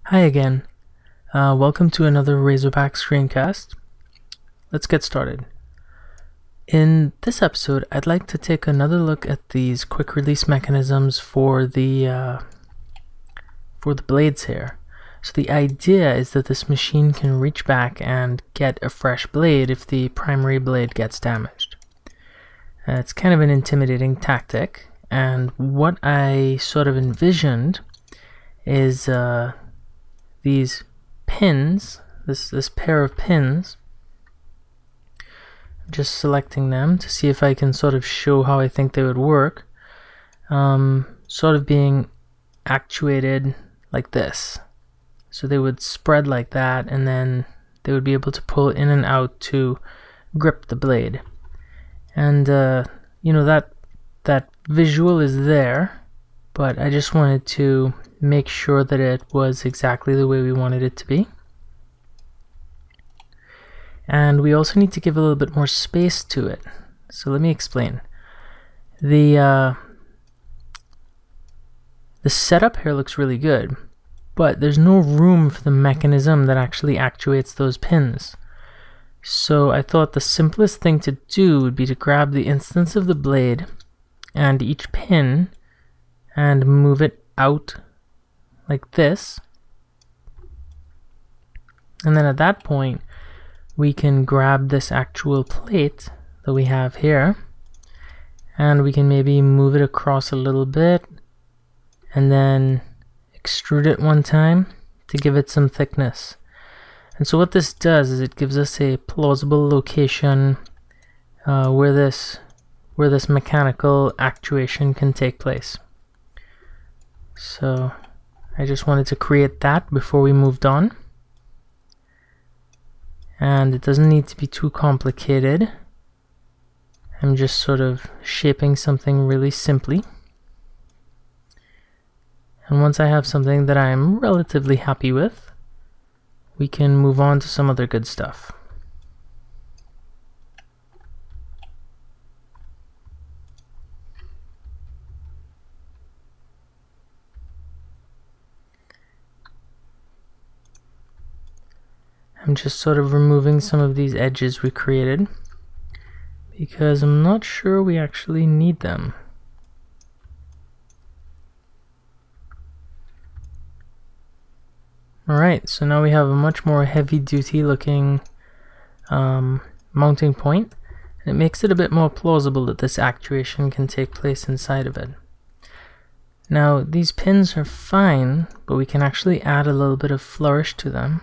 Hi again. Welcome to another Razorback screencast. Let's get started. In this episode, I'd like to take another look at these quick release mechanisms for the blades here. So the idea is that this machine can reach back and get a fresh blade if the primary blade gets damaged. It's kind of an intimidating tactic, and what I sort of envisioned is these pins, this pair of pins. Just selecting them to see if I can sort of show how I think they would work. Sort of being actuated like this. So they would spread like that, and then they would be able to pull in and out to grip the blade. And you know, that visual is there, but I just wanted to make sure that it was exactly the way we wanted it to be. And we also need to give a little bit more space to it. So let me explain. The setup here looks really good, but there's no room for the mechanism that actually actuates those pins. So I thought the simplest thing to do would be to grab the instance of the blade and each pin and move it out like this. And then at that point, we can grab this actual plate that we have here, and we can maybe move it across a little bit and then extrude it one time to give it some thickness. And so what this does is it gives us a plausible location where this mechanical actuation can take place. So I just wanted to create that before we moved on. And it doesn't need to be too complicated. I'm just sort of shaping something really simply. And once I have something that I'm relatively happy with, we can move on to some other good stuff. I'm just sort of removing some of these edges we created because I'm not sure we actually need them. Alright, so now we have a much more heavy-duty looking mounting point, and it makes it a bit more plausible that this actuation can take place inside of it. Now, these pins are fine, but we can actually add a little bit of flourish to them.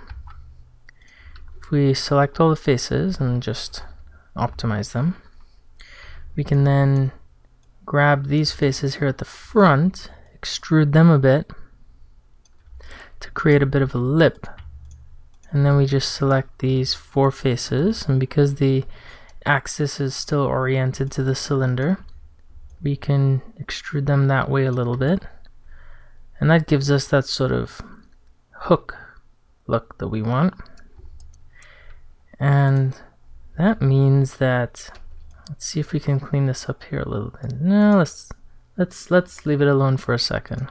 We select all the faces and just optimize them. We can then grab these faces here at the front, extrude them a bit to create a bit of a lip, and then we just select these four faces, and because the axis is still oriented to the cylinder, we can extrude them that way a little bit, and that gives us that sort of hook look that we want. And that means that, let's see if we can clean this up here a little bit. No, let's leave it alone for a second.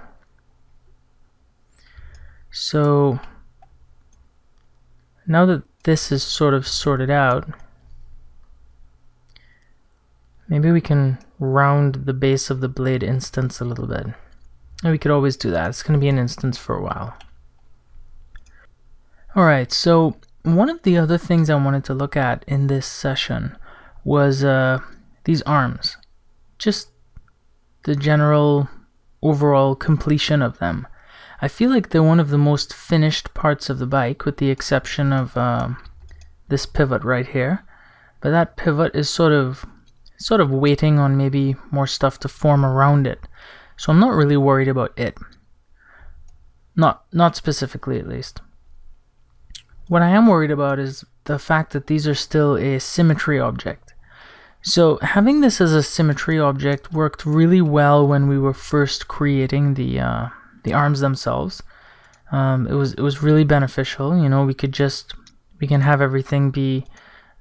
So now that this is sort of sorted out, maybe we can round the base of the blade instance a little bit. And we could always do that. It's going to be an instance for a while. Alright, so one of the other things I wanted to look at in this session was these arms. Just the general overall completion of them. I feel like they're one of the most finished parts of the bike, with the exception of this pivot right here. But that pivot is sort of waiting on maybe more stuff to form around it. So I'm not really worried about it. Not specifically, at least. What I am worried about is the fact that these are still a symmetry object. So having this as a symmetry object worked really well when we were first creating the arms themselves. It was really beneficial. You know, we can have everything be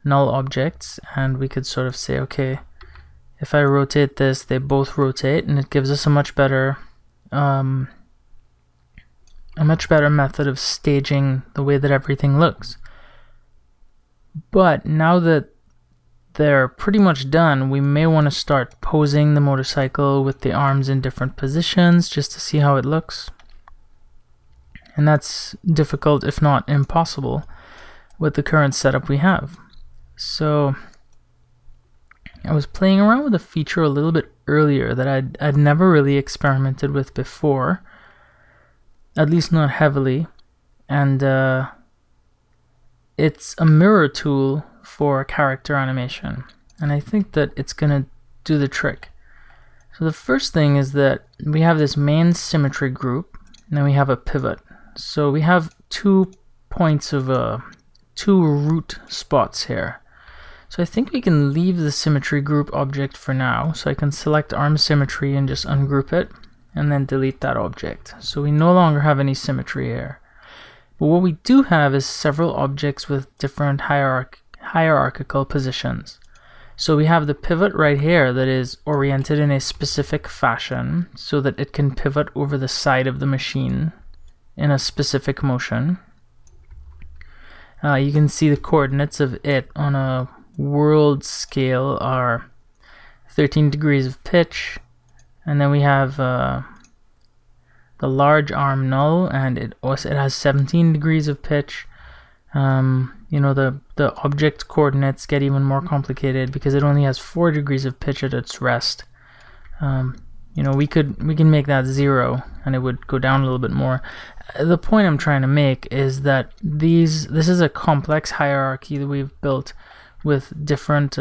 null objects, and we could sort of say, okay, if I rotate this, they both rotate, and it gives us a much better a much better method of staging the way that everything looks. But now that they're pretty much done, we may want to start posing the motorcycle with the arms in different positions just to see how it looks. And that's difficult, if not impossible, with the current setup we have. So I was playing around with a feature a little bit earlier that I'd never really experimented with before, at least not heavily, and it's a mirror tool for character animation, and I think that it's gonna do the trick. So the first thing is that we have this main symmetry group, and then we have a pivot. So we have 2 points of 2 root spots here. So I think we can leave the symmetry group object for now. So I can select arm symmetry and just ungroup it, and then delete that object. So we no longer have any symmetry here. But what we do have is several objects with different hierarchical positions. So we have the pivot right here that is oriented in a specific fashion so that it can pivot over the side of the machine in a specific motion. You can see the coordinates of it on a world scale are 13 degrees of pitch, and then we have the large arm null, and it has 17 degrees of pitch. You know, the object coordinates get even more complicated because it only has 4 degrees of pitch at its rest. You know, we can make that 0 and it would go down a little bit more. The point I'm trying to make is that this is a complex hierarchy that we've built with different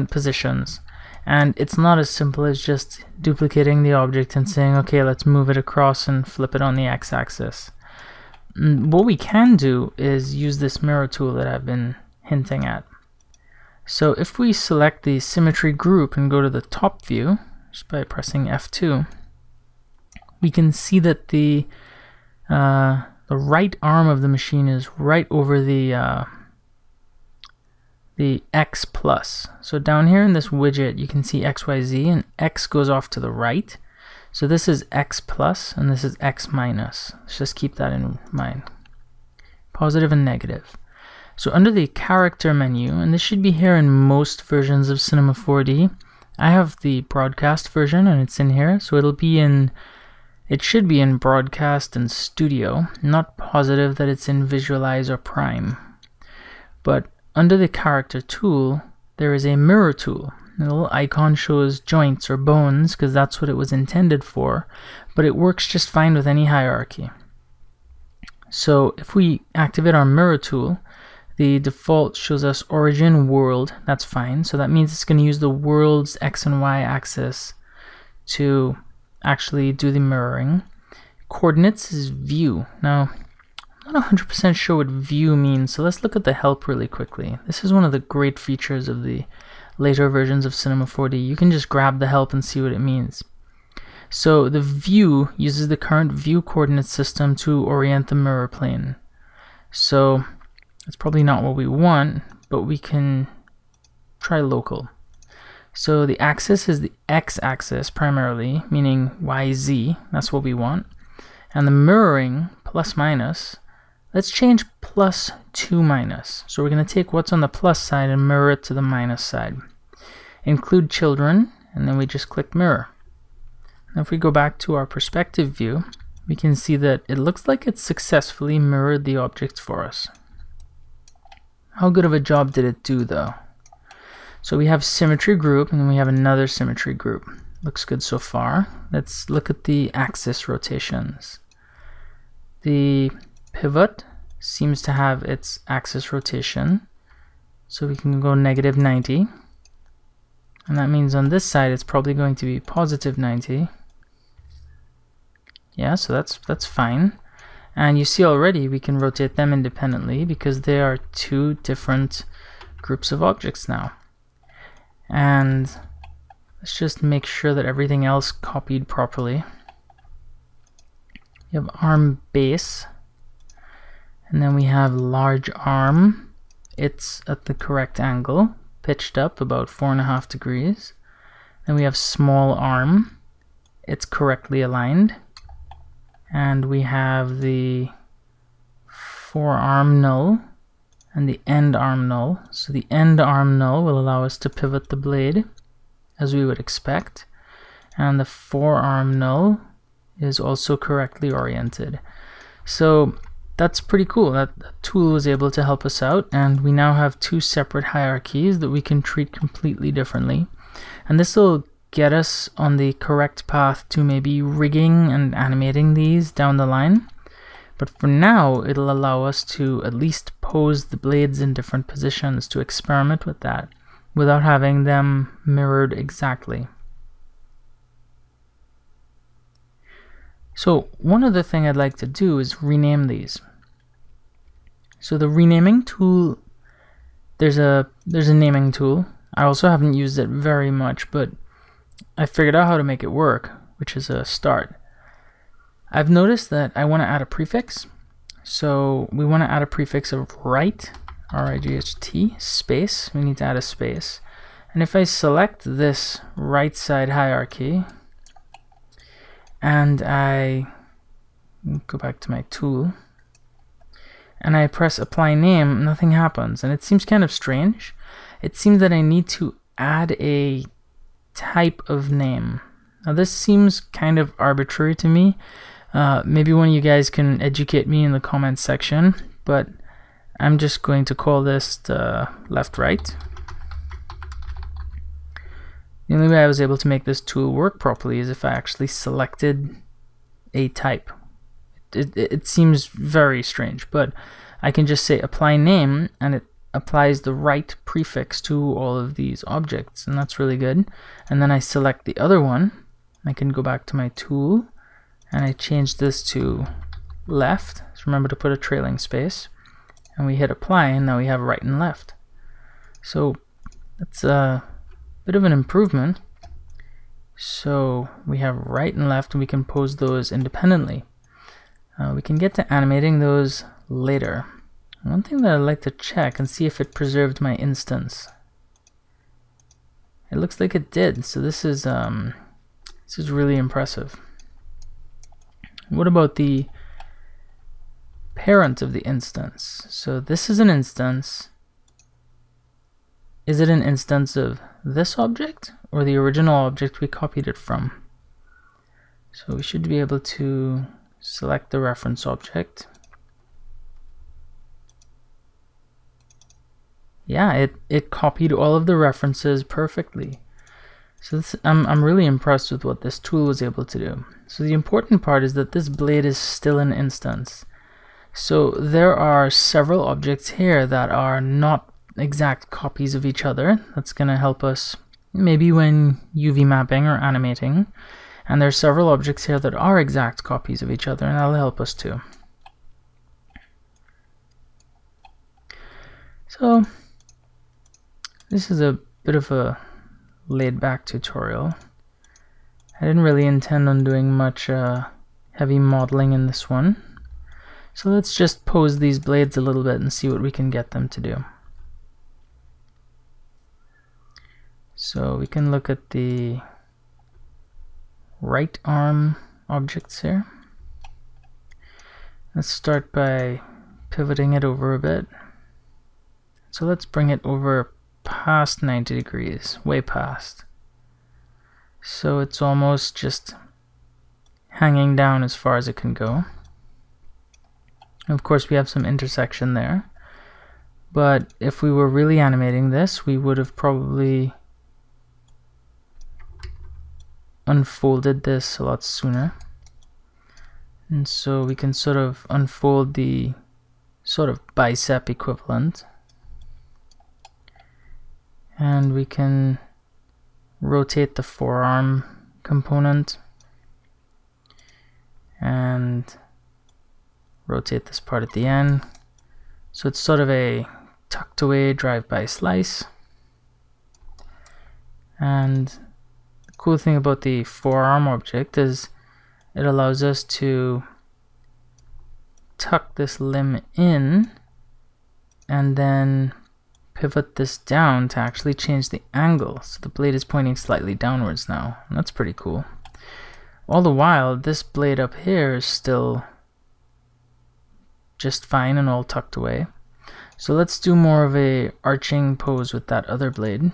positions, and it's not as simple as just duplicating the object and saying, okay, let's move it across and flip it on the x-axis. What we can do is use this mirror tool that I've been hinting at. So if we select the symmetry group and go to the top view just by pressing F2, we can see that the right arm of the machine is right over the X plus. So down here in this widget you can see XYZ, and X goes off to the right. So this is X plus and this is X minus. Let's just keep that in mind. Positive and negative. So under the character menu, and this should be here in most versions of Cinema 4D, I have the broadcast version and it's in here. So it should be in broadcast and studio. I'm not positive that it's in visualize or prime. But under the character tool, there is a mirror tool. The little icon shows joints or bones because that's what it was intended for, but it works just fine with any hierarchy. So if we activate our mirror tool, the default shows us origin world. That's fine. So that means it's going to use the world's X and Y axis to actually do the mirroring. Coordinates is view. Now, I'm not 100% sure what view means, so let's look at the help really quickly. This is one of the great features of the later versions of Cinema 4D. You can just grab the help and see what it means. So the view uses the current view coordinate system to orient the mirror plane. So it's probably not what we want, but we can try local. So the axis is the x-axis primarily, meaning YZ, that's what we want. And the mirroring, plus minus, let's change plus to minus. So we're going to take what's on the plus side and mirror it to the minus side. Include children, and then we just click mirror. Now if we go back to our perspective view, we can see that it looks like it successfully mirrored the object for us. How good of a job did it do though? So we have symmetry group, and then we have another symmetry group. Looks good so far. Let's look at the axis rotations. The pivot seems to have its axis rotation, so we can go negative 90, and that means on this side it's probably going to be positive 90. Yeah, so that's fine. And you see already we can rotate them independently because they are 2 different groups of objects now. And let's just make sure that everything else copied properly. You have arm base, and then we have large arm. It's at the correct angle, pitched up about 4.5 degrees. Then we have small arm. It's correctly aligned. and we have the forearm null and the end arm null. So the end arm null will allow us to pivot the blade as we would expect, and the forearm null is also correctly oriented. So that's pretty cool. That tool was able to help us out, and we now have two separate hierarchies that we can treat completely differently. And this will get us on the correct path to maybe rigging and animating these down the line. But for now, it'll allow us to at least pose the blades in different positions to experiment with that without having them mirrored exactly. So one other thing I'd like to do is rename these. So the renaming tool, there's a naming tool. I also haven't used it very much, but I figured out how to make it work, which is a start. I've noticed that I want to add a prefix. So we want to add a prefix of right, R-I-G-H-T, space. We need to add a space. And if I select this right side hierarchy, and I go back to my tool, and I press apply name, nothing happens. And it seems kind of strange. It seems that I need to add a type of name. Now this seems kind of arbitrary to me. Maybe one of you guys can educate me in the comments section, but I'm just going to call this the left-right. The only way I was able to make this tool work properly is if I actually selected a type. It seems very strange, but I can just say apply name, and it applies the right prefix to all of these objects, and that's really good. And then I select the other one. I can go back to my tool, and I change this to left. So remember to put a trailing space, and we hit apply, and now we have right and left. So that's a bit of an improvement. So we have right and left, and we can pose those independently. We can get to animating those later. One thing that I'd like to check and see if it preserved my instance. It looks like it did, so this is really impressive. What about the parent of the instance? So this is an instance. Is it an instance of this object or the original object we copied it from? So we should be able to select the reference object. Yeah, it copied all of the references perfectly. So I'm really impressed with what this tool was able to do. So the important part is that this blade is still an instance. So there are several objects here that are not exact copies of each other. That's going to help us maybe when UV mapping or animating. And there are several objects here that are exact copies of each other, and that'll help us too. So this is a bit of a laid-back tutorial. I didn't really intend on doing much heavy modeling in this one. So let's just pose these blades a little bit and see what we can get them to do. So we can look at the right arm objects here. Let's start by pivoting it over a bit. So let's bring it over past 90 degrees, way past. So it's almost just hanging down as far as it can go. Of course we have some intersection there, but if we were really animating this, we would have probably unfolded this a lot sooner. And so we can sort of unfold the sort of bicep equivalent, and we can rotate the forearm component and rotate this part at the end. So it's sort of a tucked away drive-by slice. And the cool thing about the forearm object is it allows us to tuck this limb in and then pivot this down to actually change the angle. So the blade is pointing slightly downwards now, and that's pretty cool. All the while, this blade up here is still just fine and all tucked away. So let's do more of a arching pose with that other blade.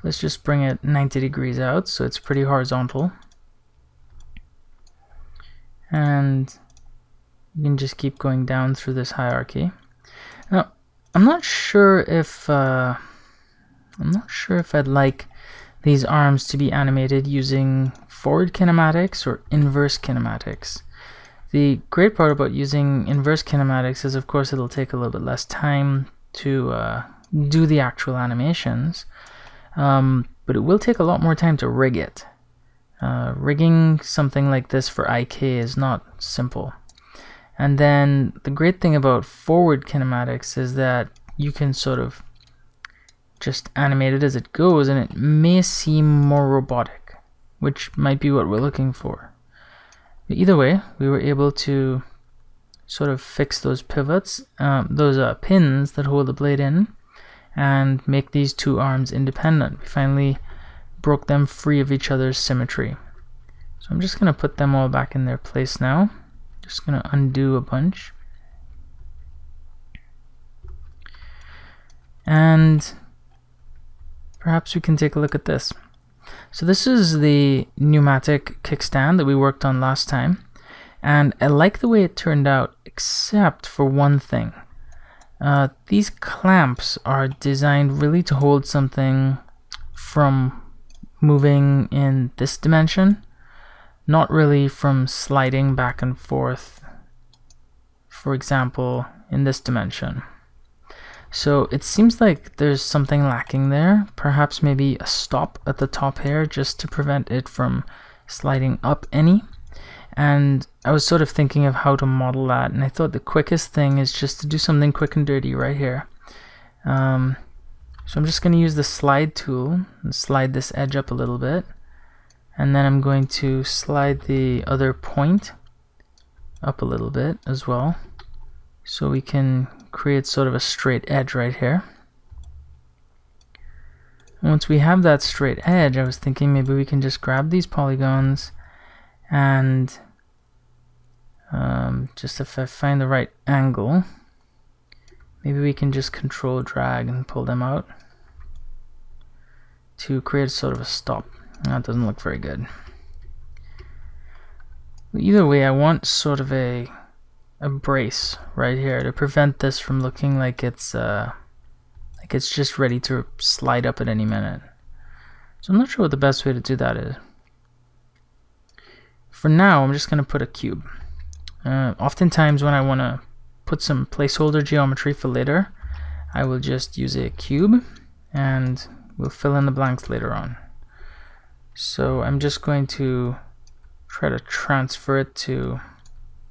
Let's just bring it 90 degrees out so it's pretty horizontal. And you can just keep going down through this hierarchy. Now, I'm not sure if I'd like these arms to be animated using forward kinematics or inverse kinematics. The great part about using inverse kinematics is, of course, it'll take a little bit less time to do the actual animations. But it will take a lot more time to rig it. Rigging something like this for IK is not simple. And then the great thing about forward kinematics is that you can sort of just animate it as it goes, and it may seem more robotic, which might be what we're looking for. But either way, we were able to sort of fix those pivots, those pins that hold the blade in, and make these two arms independent. We finally broke them free of each other's symmetry. So I'm just going to put them all back in their place now. Just going to undo a bunch. And perhaps we can take a look at this. So this is the pneumatic kickstand that we worked on last time. And I like the way it turned out, except for one thing. These clamps are designed really to hold something from moving in this dimension, not really from sliding back and forth, for example, in this dimension. So it seems like there's something lacking there, perhaps maybe a stop at the top here just to prevent it from sliding up any. And I was sort of thinking of how to model that, and I thought the quickest thing is just to do something quick and dirty right here. So I'm just going to use the slide tool and slide this edge up a little bit, and then I'm going to slide the other point up a little bit as well, so we can create sort of a straight edge right here. And once we have that straight edge, I was thinking maybe we can just grab these polygons and just if I find the right angle, maybe we can just control drag and pull them out to create sort of a stop. That doesn't look very good. Either way, I want sort of a brace right here to prevent this from looking like it's just ready to slide up at any minute. So I'm not sure what the best way to do that is. For now, I'm just going to put a cube. Oftentimes when I want to put some placeholder geometry for later, I will just use a cube and we'll fill in the blanks later on. So I'm just going to try to transfer it to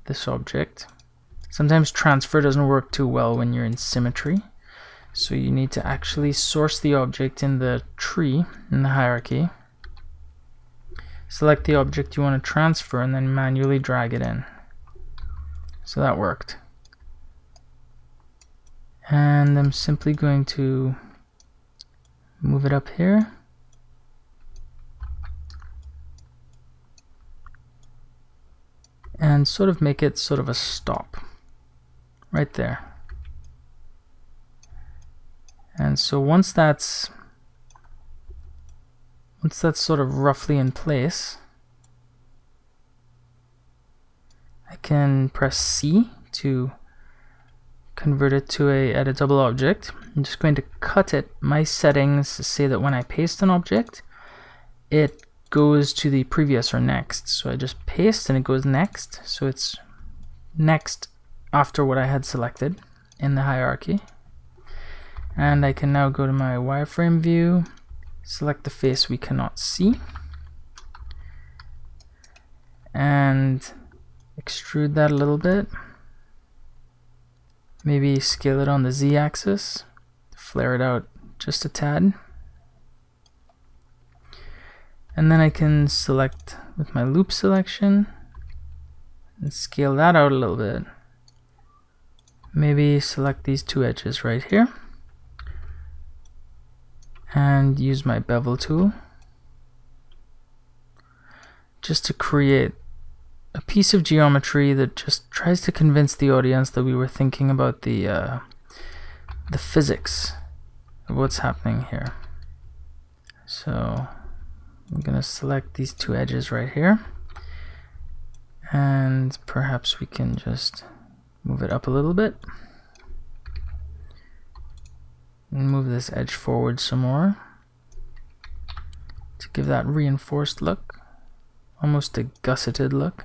this object. Sometimes transfer doesn't work too well when you're in symmetry, so you need to actually source the object in the tree, in the hierarchy. Select the object you want to transfer and then manually drag it in. So that worked. And I'm simply going to move it up here. And sort of make it sort of a stop right there. And so once that's sort of roughly in place, I can press C to convert it to a editable object. I'm just going to cut it. My settings say that when I paste an object, it goes to the previous or next. So I just paste and it goes next. So it's next after what I had selected in the hierarchy. And I can now go to my wireframe view, select the face we cannot see, and extrude that a little bit. Maybe scale it on the Z-axis, flare it out just a tad. And then I can select with my loop selection and scale that out a little bit. Maybe select these two edges right here. and use my bevel tool just to create a piece of geometry that just tries to convince the audience that we were thinking about the physics of what's happening here. So I'm gonna select these two edges right here, and perhaps we can just move it up a little bit and move this edge forward some more to give that reinforced look, almost a gusseted look.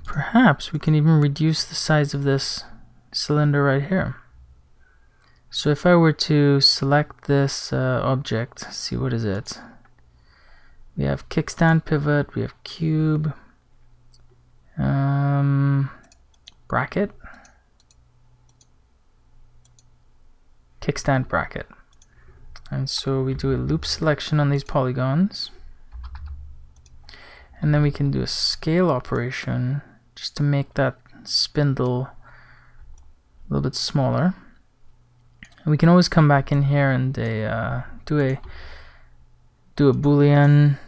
Perhaps we can even reduce the size of this cylinder right here. So if I were to select this object, see, what is it? We have kickstand pivot, we have cube, bracket, kickstand bracket. And so we do a loop selection on these polygons, and then we can do a scale operation just to make that spindle a little bit smaller. And we can always come back in here and do a boolean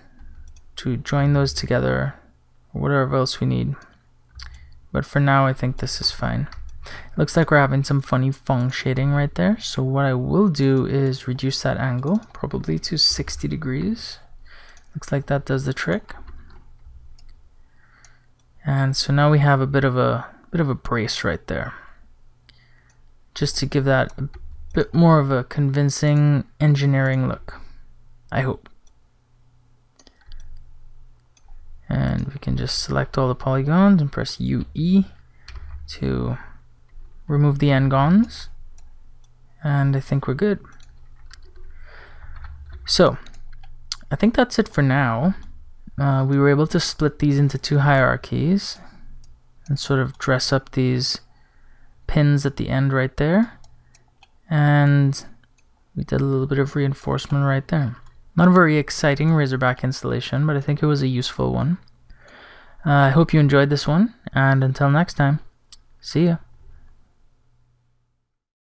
to join those together, or whatever else we need. But for now, I think this is fine. It looks like we're having some funny Phong shading right there. So what I will do is reduce that angle, probably to 60 degrees. Looks like that does the trick. And so now we have a bit of a brace right there, just to give that a bit more of a convincing engineering look, I hope. And we can just select all the polygons and press UE to remove the n-gons, and I think we're good. So I think that's it for now. We were able to split these into two hierarchies and sort of dress up these pins at the end right there, and we did a little bit of reinforcement right there. Not a very exciting Razorback installation, but I think it was a useful one. I hope you enjoyed this one, and until next time, see ya.